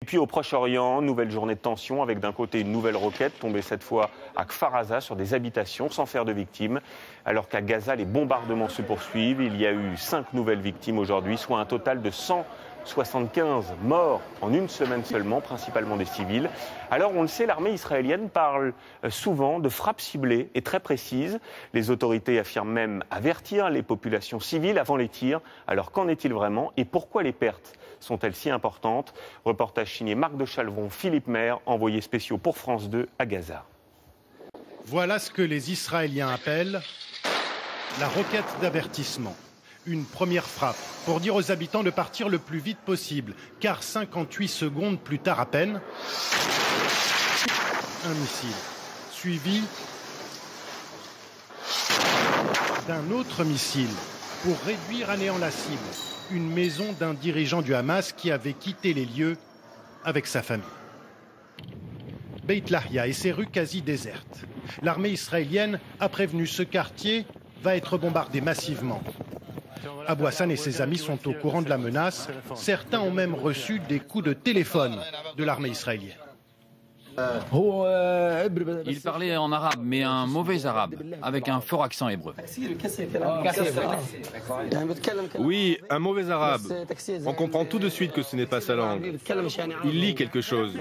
Puis au Proche-Orient, nouvelle journée de tension avec d'un côté une nouvelle roquette tombée cette fois à Kfar Aza sur des habitations sans faire de victimes. Alors qu'à Gaza, les bombardements se poursuivent. Il y a eu 5 nouvelles victimes aujourd'hui, soit un total de 175 morts en une semaine seulement, principalement des civils. Alors on le sait, l'armée israélienne parle souvent de frappes ciblées et très précises. Les autorités affirment même avertir les populations civiles avant les tirs. Alors qu'en est-il vraiment et pourquoi les pertes sont-elles si importantes? Reportage signé Marc de Chalvron, Philippe Maire, envoyés spéciaux pour France 2 à Gaza. Voilà ce que les Israéliens appellent la roquette d'avertissement. Une première frappe pour dire aux habitants de partir le plus vite possible, car 58 secondes plus tard à peine, un missile, suivi d'un autre missile pour réduire à néant la cible, une maison d'un dirigeant du Hamas qui avait quitté les lieux avec sa famille. Beit Lahia et ses rues quasi désertes. L'armée israélienne a prévenu ce quartier va être bombardé massivement. Abou Hassan et ses amis sont au courant de la menace. Certains ont même reçu des coups de téléphone de l'armée israélienne. Il parlait en arabe, mais un mauvais arabe, avec un fort accent hébreu. Oui, un mauvais arabe. On comprend tout de suite que ce n'est pas sa langue. Il lit quelque chose.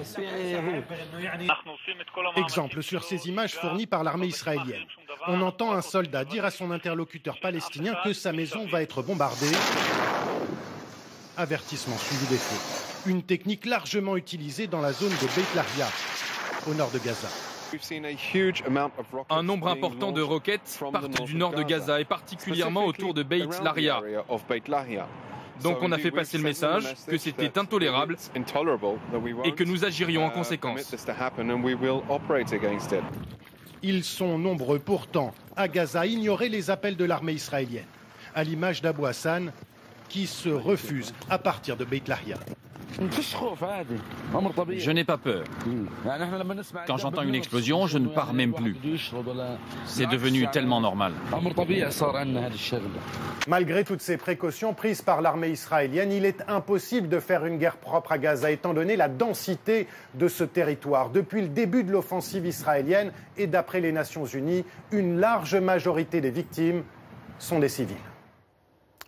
Exemple sur ces images fournies par l'armée israélienne. On entend un soldat dire à son interlocuteur palestinien que sa maison va être bombardée. Avertissement suivi des faits. Une technique largement utilisée dans la zone de Beit Lahia, au nord de Gaza. Un nombre important de roquettes partent du nord de Gaza et particulièrement autour de Beit Lahia. Donc on a fait passer le message que c'était intolérable et que nous agirions en conséquence. Ils sont nombreux pourtant à Gaza à ignorer les appels de l'armée israélienne, à l'image d'Abou Hassan qui se refuse à partir de Beit Lahia. Je n'ai pas peur. Quand j'entends une explosion, je ne pars même plus. C'est devenu tellement normal. Malgré toutes ces précautions prises par l'armée israélienne, il est impossible de faire une guerre propre à Gaza, étant donné la densité de ce territoire. Depuis le début de l'offensive israélienne et d'après les Nations Unies, une large majorité des victimes sont des civils.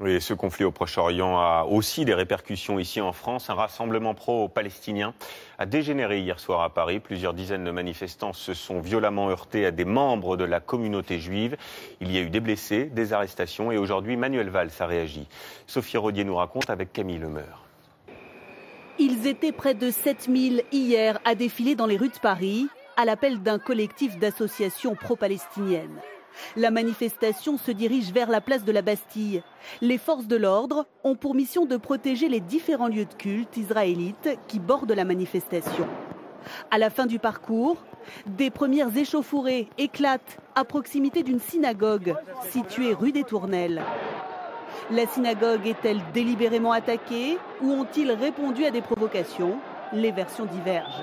Oui, ce conflit au Proche-Orient a aussi des répercussions ici en France. Un rassemblement pro-palestinien a dégénéré hier soir à Paris. Plusieurs dizaines de manifestants se sont violemment heurtés à des membres de la communauté juive. Il y a eu des blessés, des arrestations et aujourd'hui Manuel Valls a réagi. Sophie Rodier nous raconte avec Camille Lemeur. Ils étaient près de 7000 hier à défiler dans les rues de Paris à l'appel d'un collectif d'associations pro-palestiniennes. La manifestation se dirige vers la place de la Bastille. Les forces de l'ordre ont pour mission de protéger les différents lieux de culte israélites qui bordent la manifestation. À la fin du parcours, des premières échauffourées éclatent à proximité d'une synagogue située rue des Tournelles. La synagogue est-elle délibérément attaquée ou ont-ils répondu à des provocations? Les versions divergent.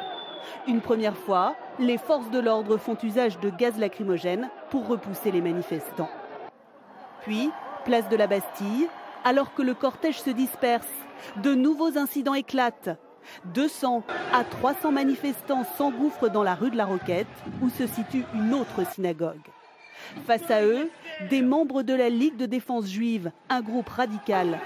Une première fois, les forces de l'ordre font usage de gaz lacrymogène pour repousser les manifestants. Puis, place de la Bastille, alors que le cortège se disperse, de nouveaux incidents éclatent. 200 à 300 manifestants s'engouffrent dans la rue de la Roquette, où se situe une autre synagogue. Face à eux, des membres de la Ligue de défense juive, un groupe radical.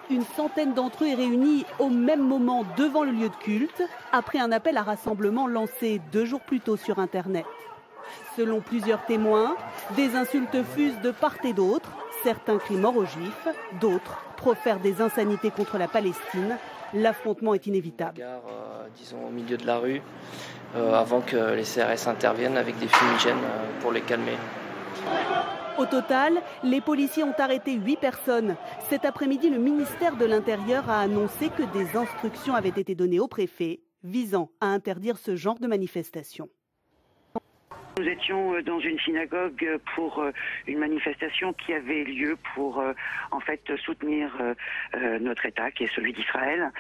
Une centaine d'entre eux est réunie au même moment devant le lieu de culte, après un appel à rassemblement lancé 2 jours plus tôt sur Internet. Selon plusieurs témoins, des insultes fusent de part et d'autre. Certains crient mort aux Juifs, d'autres profèrent des insanités contre la Palestine. L'affrontement est inévitable. Disons au milieu de la rue, avant que les CRS interviennent avec des fumigènes pour les calmer. Au total, les policiers ont arrêté 8 personnes. Cet après-midi, le ministère de l'Intérieur a annoncé que des instructions avaient été données au préfet visant à interdire ce genre de manifestation. Nous étions dans une synagogue pour une manifestation qui avait lieu pour en fait soutenir notre État, qui est celui d'Israël.